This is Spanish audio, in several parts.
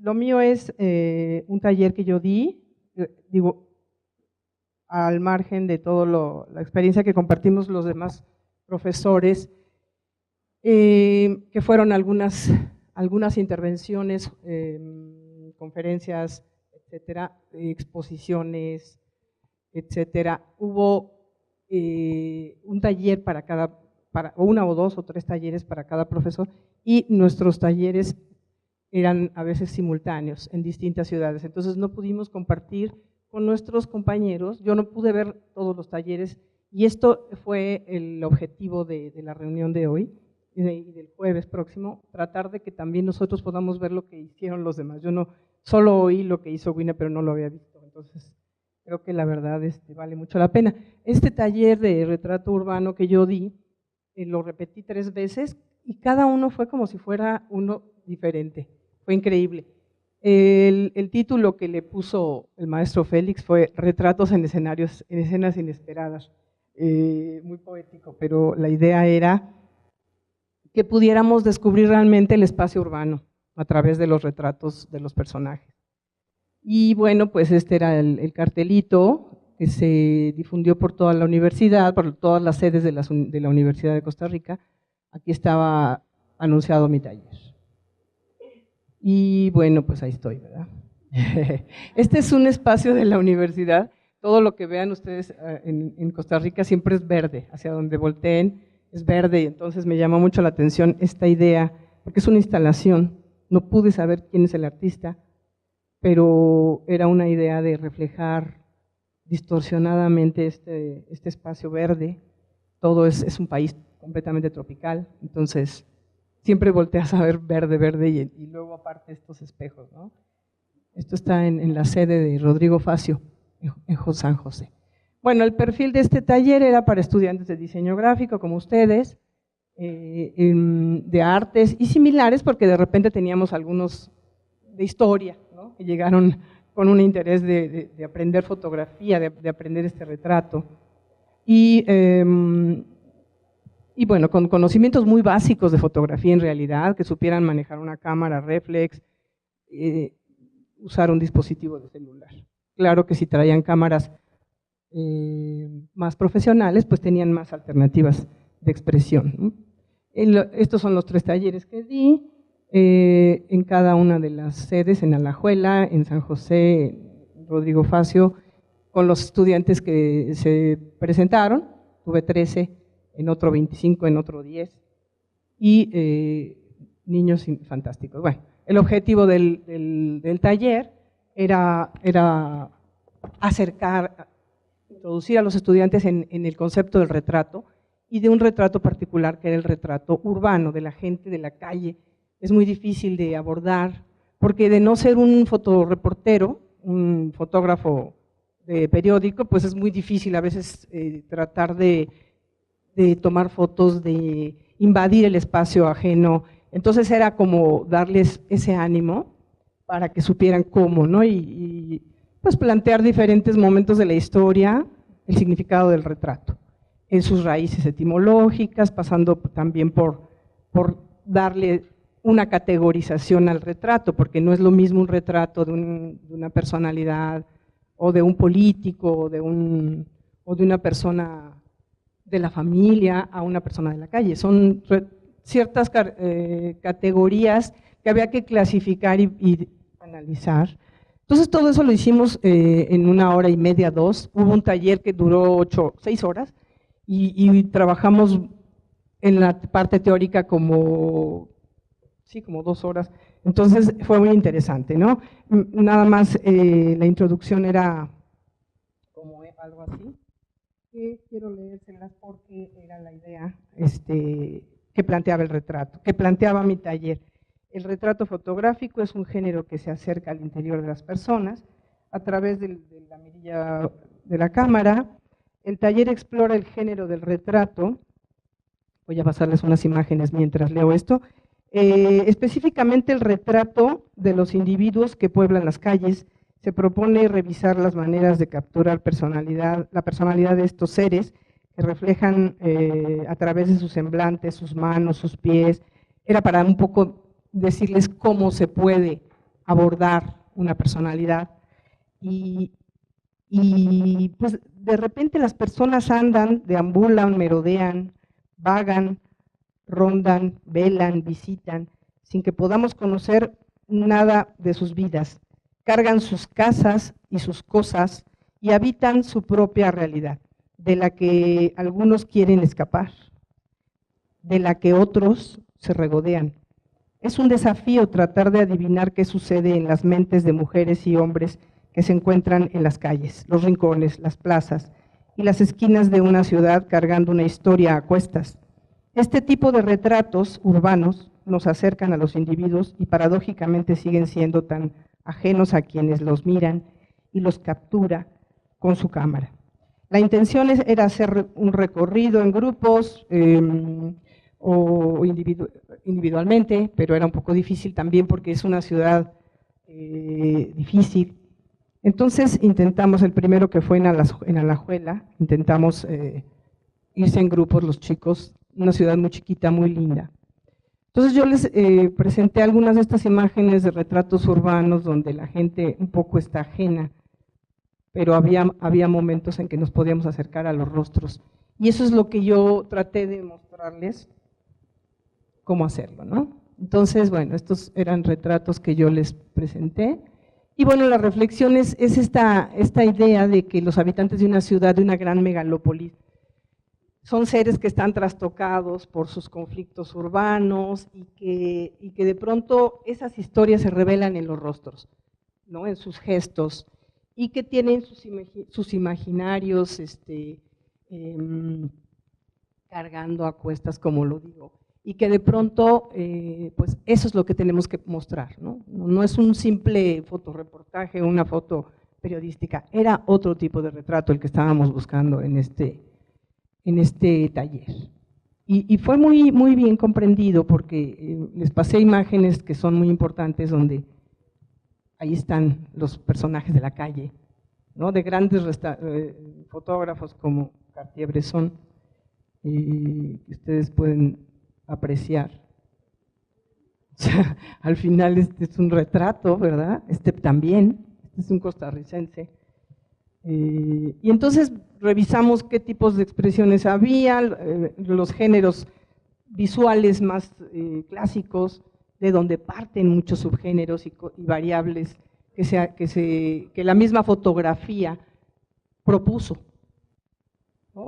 lo mío es un taller que yo di, digo, al margen de toda la experiencia que compartimos los demás profesores, que fueron algunas intervenciones, conferencias, etcétera, exposiciones, etcétera. Hubo un taller o una o dos o tres talleres para cada profesor, y nuestros talleres eran a veces simultáneos en distintas ciudades, entonces no pudimos compartir con nuestros compañeros, yo no pude ver todos los talleres, y esto fue el objetivo de la reunión de hoy y del jueves próximo, tratar de que también nosotros podamos ver lo que hicieron los demás. Yo no solo oí lo que hizo Wina, pero no lo había visto, entonces creo que la verdad vale mucho la pena. Este taller de retrato urbano que yo di, lo repetí 3 veces y cada uno fue como si fuera uno diferente, fue increíble. El título que le puso el maestro Félix fue Retratos en escenas inesperadas, muy poético, pero la idea era que pudiéramos descubrir realmente el espacio urbano a través de los retratos de los personajes. Y bueno, pues este era el cartelito que se difundió por toda la universidad, por todas las sedes de la Universidad de Costa Rica. Aquí estaba anunciado mi taller. Y bueno, pues ahí estoy, ¿verdad? Este es un espacio de la universidad, todo lo que vean ustedes en Costa Rica siempre es verde, hacia donde volteen es verde, y entonces me llamó mucho la atención esta idea, porque es una instalación, no pude saber quién es el artista, pero era una idea de reflejar distorsionadamente este espacio verde. Todo es un país completamente tropical, entonces siempre volteas a ver verde, verde, y luego aparte estos espejos, ¿no? Esto está en la sede de Rodrigo Facio, en San José. Bueno, el perfil de este taller era para estudiantes de diseño gráfico, como ustedes, de artes y similares, porque de repente teníamos algunos de historia, ¿no?, que llegaron con un interés de aprender fotografía, de aprender este retrato. Y bueno, con conocimientos muy básicos de fotografía en realidad, que supieran manejar una cámara reflex, usar un dispositivo de celular. Claro que si traían cámaras más profesionales, pues tenían más alternativas de expresión, ¿no? Estos son los 3 talleres que di, en cada una de las sedes, en Alajuela, en San José, en Rodrigo Facio, con los estudiantes que se presentaron, tuve 13, en otro 25, en otro 10, y niños fantásticos. Bueno, el objetivo del taller era introducir a los estudiantes en el concepto del retrato, y de un retrato particular que era el retrato urbano, de la gente de la calle. Es muy difícil de abordar, porque de no ser un fotoreportero, un fotógrafo de periódico, pues es muy difícil a veces tratar de tomar fotos, de invadir el espacio ajeno. Entonces era como darles ese ánimo para que supieran cómo, ¿no? Y pues plantear diferentes momentos de la historia, el significado del retrato, en sus raíces etimológicas, pasando también por darle una categorización al retrato, porque no es lo mismo un retrato de una personalidad, o de un político, o de una persona de la familia a una persona de la calle. Son ciertas categorías que había que clasificar y analizar. Entonces todo eso lo hicimos en 1 hora y media, 2. Hubo un taller que duró 6 horas y trabajamos en la parte teórica como 2 horas. Entonces fue muy interesante, ¿no? Nada más la introducción era como algo así, que quiero leérselas porque era la idea que planteaba el retrato, que planteaba mi taller. El retrato fotográfico es un género que se acerca al interior de las personas a través de la mirilla de la cámara. El taller explora el género del retrato. Voy a pasarles unas imágenes mientras leo esto. Específicamente el retrato de los individuos que pueblan las calles. Se propone revisar las maneras de capturar la personalidad de estos seres que reflejan a través de sus semblantes, sus manos, sus pies. Era para un poco decirles cómo se puede abordar una personalidad y pues de repente las personas andan, deambulan, merodean, vagan, rondan, velan, visitan, sin que podamos conocer nada de sus vidas. Cargan sus casas y sus cosas y habitan su propia realidad, de la que algunos quieren escapar, de la que otros se regodean. Es un desafío tratar de adivinar qué sucede en las mentes de mujeres y hombres que se encuentran en las calles, los rincones, las plazas y las esquinas de una ciudad cargando una historia a cuestas. Este tipo de retratos urbanos nos acercan a los individuos y paradójicamente siguen siendo tan ajenos a quienes los miran y los captura con su cámara. La intención era hacer un recorrido en grupos o individualmente, pero era un poco difícil también porque es una ciudad difícil. Entonces intentamos, el primero que fue en Alajuela, intentamos irse en grupos los chicos, una ciudad muy chiquita, muy linda. Entonces yo les presenté algunas de estas imágenes de retratos urbanos donde la gente un poco está ajena, pero había momentos en que nos podíamos acercar a los rostros. Y eso es lo que yo traté de mostrarles cómo hacerlo, ¿no? Entonces, bueno, estos eran retratos que yo les presenté. Y bueno, la reflexión es esta idea de que los habitantes de una ciudad, de una gran megalópolis, son seres que están trastocados por sus conflictos urbanos y que de pronto esas historias se revelan en los rostros, ¿no? En sus gestos, y que tienen sus imaginarios cargando a cuestas, como lo digo, y que de pronto, pues eso es lo que tenemos que mostrar, ¿no? No es un simple fotoreportaje, una foto periodística, era otro tipo de retrato el que estábamos buscando en este taller. Y fue muy bien comprendido porque les pasé imágenes que son muy importantes donde ahí están los personajes de la calle, ¿no? De grandes fotógrafos como Cartier-Bresson, que ustedes pueden apreciar. O sea, al final este es un retrato, ¿verdad? También, este es un costarricense. Y entonces revisamos qué tipos de expresiones había, los géneros visuales más clásicos, de donde parten muchos subgéneros y variables que la misma fotografía propuso, ¿no?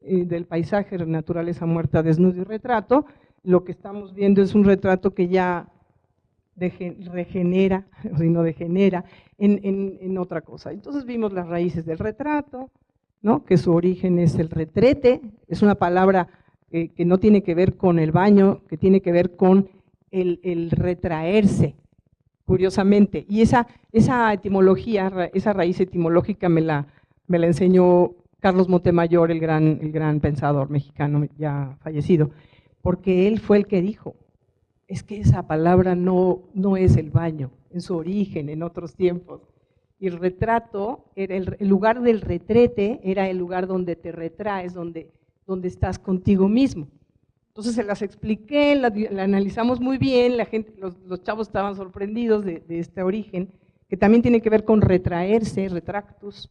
Del paisaje, naturaleza muerta, desnudo y retrato. Lo que estamos viendo es un retrato que ya regenera, o si no degenera, en otra cosa. Entonces vimos las raíces del retrato, ¿no? Que su origen es el retrete, es una palabra que no tiene que ver con el baño, que tiene que ver con el retraerse, curiosamente. Y esa etimología, esa raíz etimológica me la enseñó Carlos Montemayor, el gran pensador mexicano ya fallecido, porque él fue el que dijo, es que esa palabra no es el baño, en su origen, en otros tiempos. Y el retrato, era el lugar del retrete, era el lugar donde te retraes, donde estás contigo mismo. Entonces se las expliqué, la analizamos muy bien, la gente, los chavos estaban sorprendidos de este origen, que también tiene que ver con retraerse, retractus,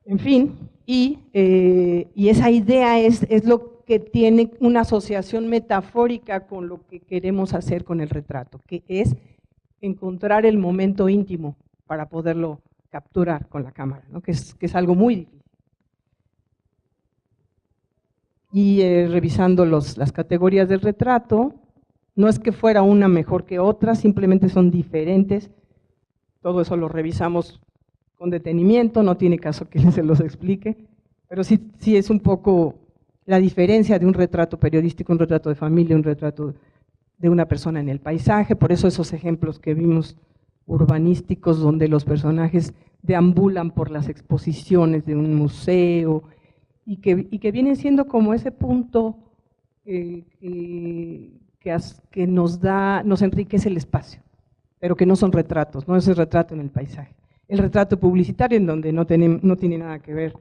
en fin, y esa idea es lo que tiene una asociación metafórica con lo que queremos hacer con el retrato, que es encontrar el momento íntimo para poderlo capturar con la cámara, ¿no? que es algo muy difícil. Y revisando las categorías del retrato, no es que fuera una mejor que otra, simplemente son diferentes, todo eso lo revisamos con detenimiento, no tiene caso que se los explique, pero sí es un poco la diferencia de un retrato periodístico, un retrato de familia, un retrato de una persona en el paisaje, por eso esos ejemplos que vimos urbanísticos donde los personajes deambulan por las exposiciones de un museo y que vienen siendo como ese punto que nos enriquece el espacio, pero que no son retratos, no es el retrato en el paisaje. El retrato publicitario en donde no tiene nada que ver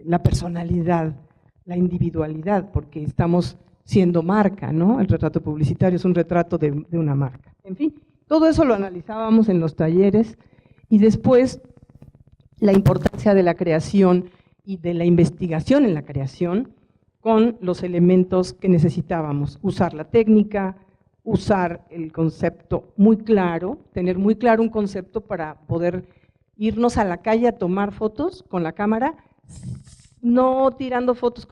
la personalidad, la individualidad, porque estamos siendo marca, ¿no? El retrato publicitario es un retrato de una marca. En fin, todo eso lo analizábamos en los talleres y después la importancia de la creación y de la investigación en la creación con los elementos que necesitábamos, usar la técnica, usar el concepto muy claro, tener muy claro un concepto para poder irnos a la calle a tomar fotos con la cámara, no tirando fotos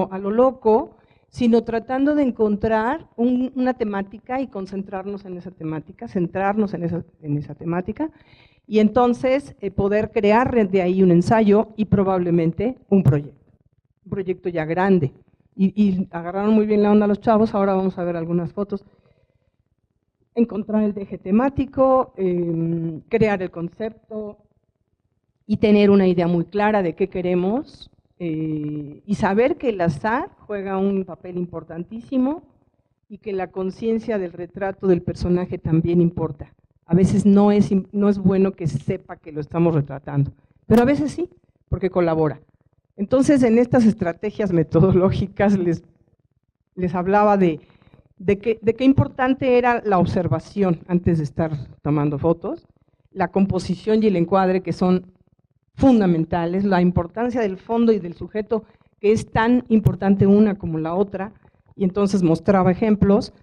a lo loco, sino tratando de encontrar una temática y concentrarnos en esa temática, centrarnos en esa temática, y entonces poder crear de ahí un ensayo y probablemente un proyecto ya grande. Y agarraron muy bien la onda los chavos, ahora vamos a ver algunas fotos. Encontrar el eje temático, crear el concepto y tener una idea muy clara de qué queremos y saber que el azar juega un papel importantísimo y que la conciencia del retrato del personaje también importa. A veces no es bueno que sepa que lo estamos retratando, pero a veces sí, porque colabora. Entonces, en estas estrategias metodológicas les hablaba de qué importante era la observación antes de estar tomando fotos, la composición y el encuadre que son fundamentales, la importancia del fondo y del sujeto que es tan importante una como la otra, y entonces mostraba ejemplos,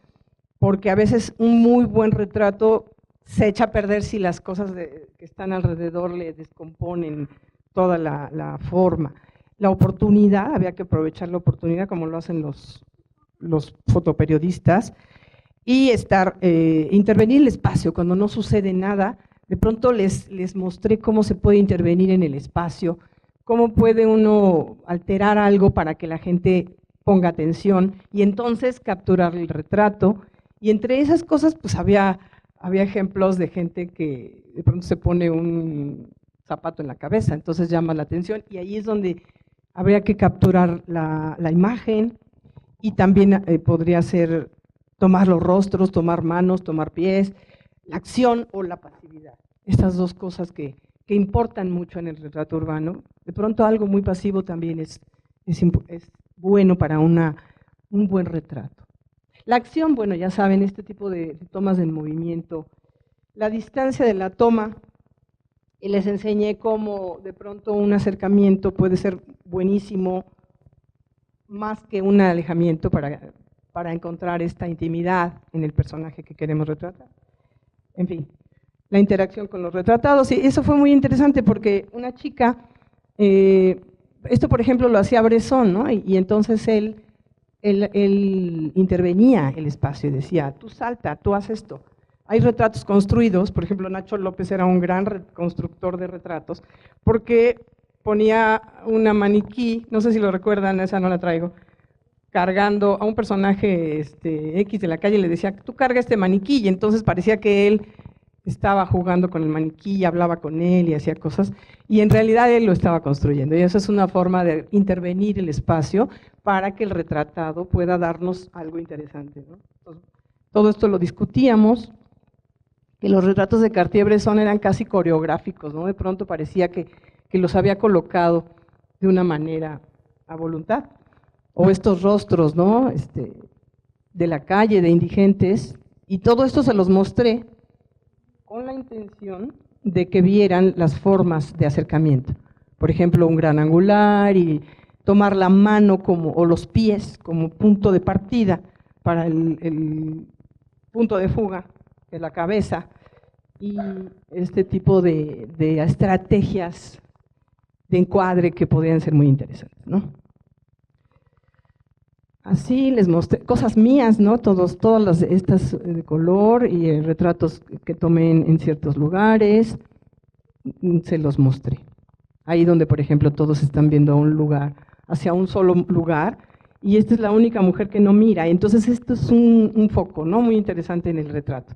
porque a veces un muy buen retrato se echa a perder si las cosas que están alrededor le descomponen toda la forma. La oportunidad, había que aprovechar la oportunidad como lo hacen los fotoperiodistas, y intervenir el espacio cuando no sucede nada. De pronto les mostré cómo se puede intervenir en el espacio, cómo puede uno alterar algo para que la gente ponga atención y entonces capturar el retrato. Y entre esas cosas pues había ejemplos de gente que de pronto se pone un zapato en la cabeza, entonces llama la atención, y ahí es donde habría que capturar la imagen, y también podría ser tomar los rostros, tomar manos, tomar pies, la acción o la pasividad. Estas dos cosas que importan mucho en el retrato urbano. De pronto algo muy pasivo también es bueno para un buen retrato. La acción, bueno, ya saben, este tipo de tomas en movimiento, la distancia de la toma, y les enseñé cómo de pronto un acercamiento puede ser buenísimo, más que un alejamiento para encontrar esta intimidad en el personaje que queremos retratar. En fin, la interacción con los retratados, y eso fue muy interesante porque una chica, esto por ejemplo lo hacía Bresson, ¿no? Y entonces él intervenía el espacio y decía, tú salta, tú haz esto. Hay retratos construidos, por ejemplo Nacho López era un gran constructor de retratos, porque ponía una maniquí, no sé si lo recuerdan, esa no la traigo, cargando a un personaje X de la calle, le decía, tú carga este maniquí, y entonces parecía que él estaba jugando con el maniquí, hablaba con él y hacía cosas, y en realidad él lo estaba construyendo, y eso es una forma de intervenir el espacio para que el retratado pueda darnos algo interesante, ¿no? Entonces, todo esto lo discutíamos, que los retratos de Cartier-Bresson eran casi coreográficos, ¿no? De pronto parecía que los había colocado de una manera a voluntad, o estos rostros, ¿no? De la calle, de indigentes, y todo esto se los mostré con la intención de que vieran las formas de acercamiento. Por ejemplo, un gran angular y tomar la mano o los pies como punto de partida para el punto de fuga de la cabeza, y este tipo de estrategias de encuadre que podrían ser muy interesantes, ¿no? Así les mostré cosas mías, ¿no? Todas estas de color y retratos que tomé en ciertos lugares, se los mostré. Ahí donde, por ejemplo, todos están viendo a un lugar, hacia un solo lugar, y esta es la única mujer que no mira. Entonces esto es un foco, ¿no? Muy interesante en el retrato.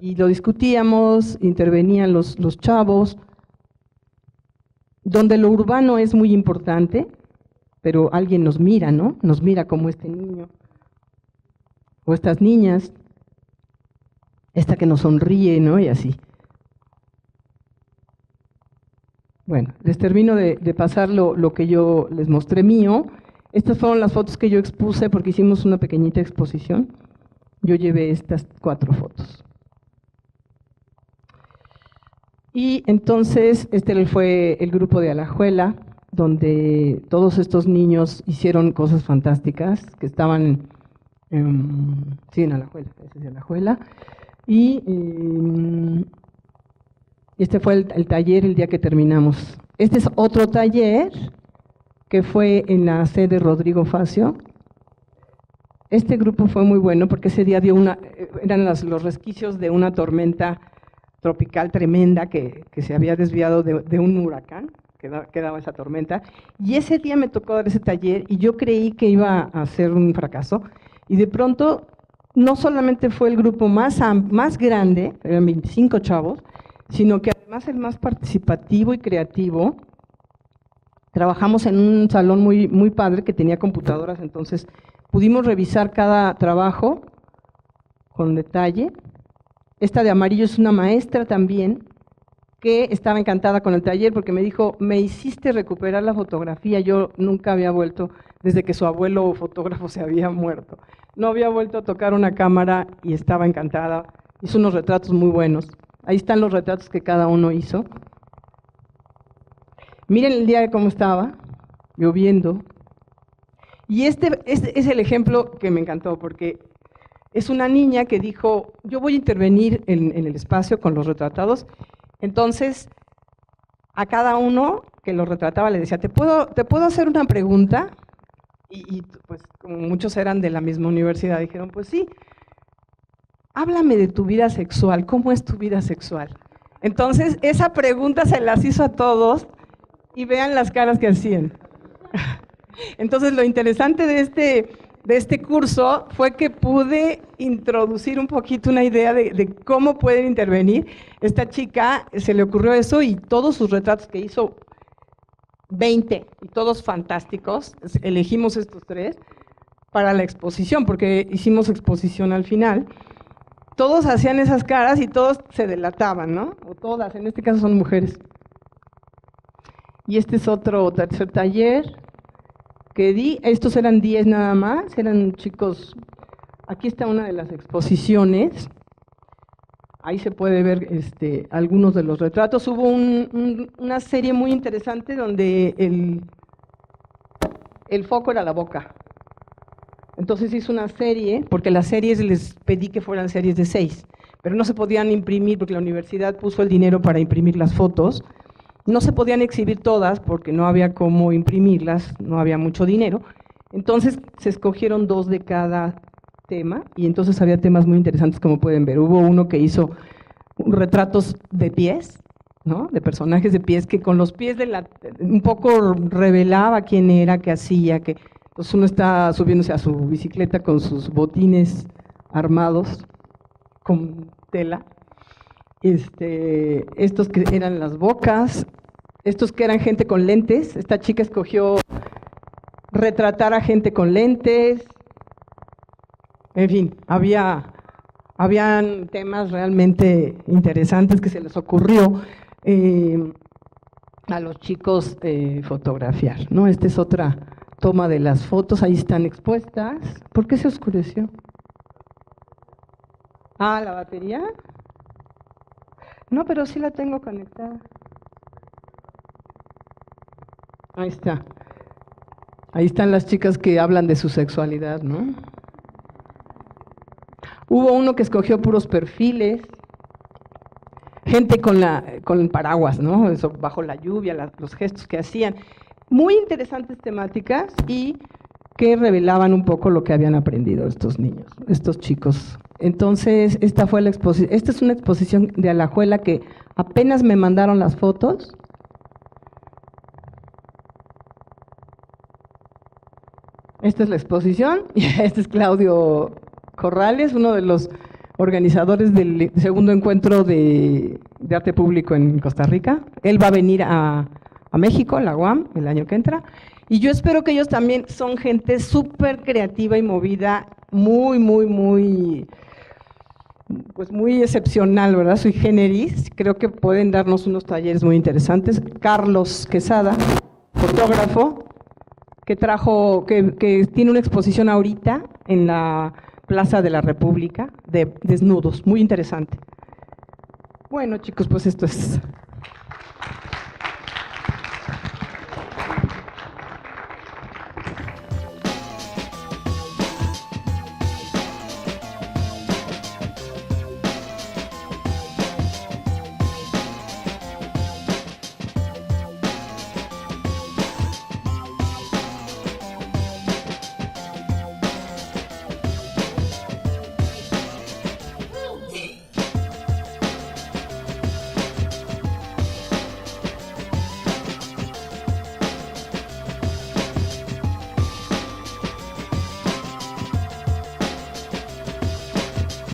Y lo discutíamos, intervenían los chavos, donde lo urbano es muy importante, pero alguien nos mira, ¿no? Nos mira como este niño, o estas niñas, esta que nos sonríe, ¿no? Y así. Bueno, les termino de pasar lo que yo les mostré mío, Estas fueron las fotos que yo expuse porque hicimos una pequeñita exposición. Yo llevé estas 4 fotos. Y entonces este fue el grupo de Alajuela, donde todos estos niños hicieron cosas fantásticas, que estaban, sí, en Alajuela, ese es Alajuela. Y este fue el taller el día que terminamos. Este es otro taller que fue en la sede Rodrigo Facio. Este grupo fue muy bueno porque ese día eran los resquicios de una tormenta tropical tremenda que se había desviado de un huracán, que daba esa tormenta, y ese día me tocó dar ese taller y yo creí que iba a ser un fracaso, y de pronto no solamente fue el grupo más grande, eran 25 chavos, sino que además el más participativo y creativo. Trabajamos en un salón muy padre que tenía computadoras, entonces pudimos revisar cada trabajo con detalle. Esta de amarillo es una maestra también que estaba encantada con el taller porque me dijo, me hiciste recuperar la fotografía, yo nunca había vuelto, desde que su abuelo fotógrafo se había muerto, no había vuelto a tocar una cámara y estaba encantada, hizo unos retratos muy buenos. Ahí están los retratos que cada uno hizo. Miren el día de cómo estaba, lloviendo. Y este es el ejemplo que me encantó, porque es una niña que dijo, yo voy a intervenir en el espacio con los retratados. Entonces, a cada uno que lo retrataba le decía, ¿te puedo hacer una pregunta? Y pues como muchos eran de la misma universidad, dijeron, pues sí, háblame de tu vida sexual, ¿cómo es tu vida sexual? Entonces, esa pregunta se las hizo a todos y vean las caras que hacían. Entonces, lo interesante de este curso fue que pude introducir un poquito una idea de cómo pueden intervenir. Esta chica se le ocurrió eso y todos sus retratos que hizo, 20, y todos fantásticos, elegimos estos 3 para la exposición, porque hicimos exposición al final. Todos hacían esas caras y todos se delataban, ¿no? O todas, en este caso son mujeres. Y este es otro tercer taller que di, estos eran 10 nada más, eran chicos, aquí está una de las exposiciones, ahí se puede ver algunos de los retratos. Hubo una serie muy interesante donde el foco era la boca. Entonces hice una serie, porque las series les pedí que fueran series de 6, pero no se podían imprimir porque la universidad puso el dinero para imprimir las fotos. No se podían exhibir todas porque no había cómo imprimirlas, no había mucho dinero. Entonces se escogieron 2 de cada tema y entonces había temas muy interesantes como pueden ver. Hubo uno que hizo retratos de pies, ¿no? De personajes de pies que con los pies un poco revelaba quién era, qué hacía, entonces uno está subiéndose a su bicicleta con sus botines armados con tela. Estos que eran las bocas, estos que eran gente con lentes. Esta chica escogió retratar a gente con lentes. En fin, habían temas realmente interesantes que se les ocurrió a los chicos fotografiar, ¿no? Esta es otra toma de las fotos, ahí están expuestas. ¿Por qué se oscureció? Ah, ¿la batería? No, pero sí la tengo conectada. Ahí está. Ahí están las chicas que hablan de su sexualidad, ¿no? Hubo uno que escogió puros perfiles, gente con el paraguas, ¿no? Eso, bajo la lluvia, los gestos que hacían. Muy interesantes temáticas y que revelaban un poco lo que habían aprendido estos niños, estos chicos. Entonces, esta fue la exposición. Esta es una exposición de Alajuela que apenas me mandaron las fotos. Esta es la exposición y este es Claudio Corrales, uno de los organizadores del segundo encuentro de arte público en Costa Rica. Él va a venir a México, a la UAM, el año que entra. Y yo espero que ellos también son gente súper creativa y movida, muy excepcional, ¿verdad? Sui generis. Creo que pueden darnos unos talleres muy interesantes. Carlos Quesada, fotógrafo, que tiene una exposición ahorita en la Plaza de la República de desnudos, muy interesante. Bueno, chicos, pues esto es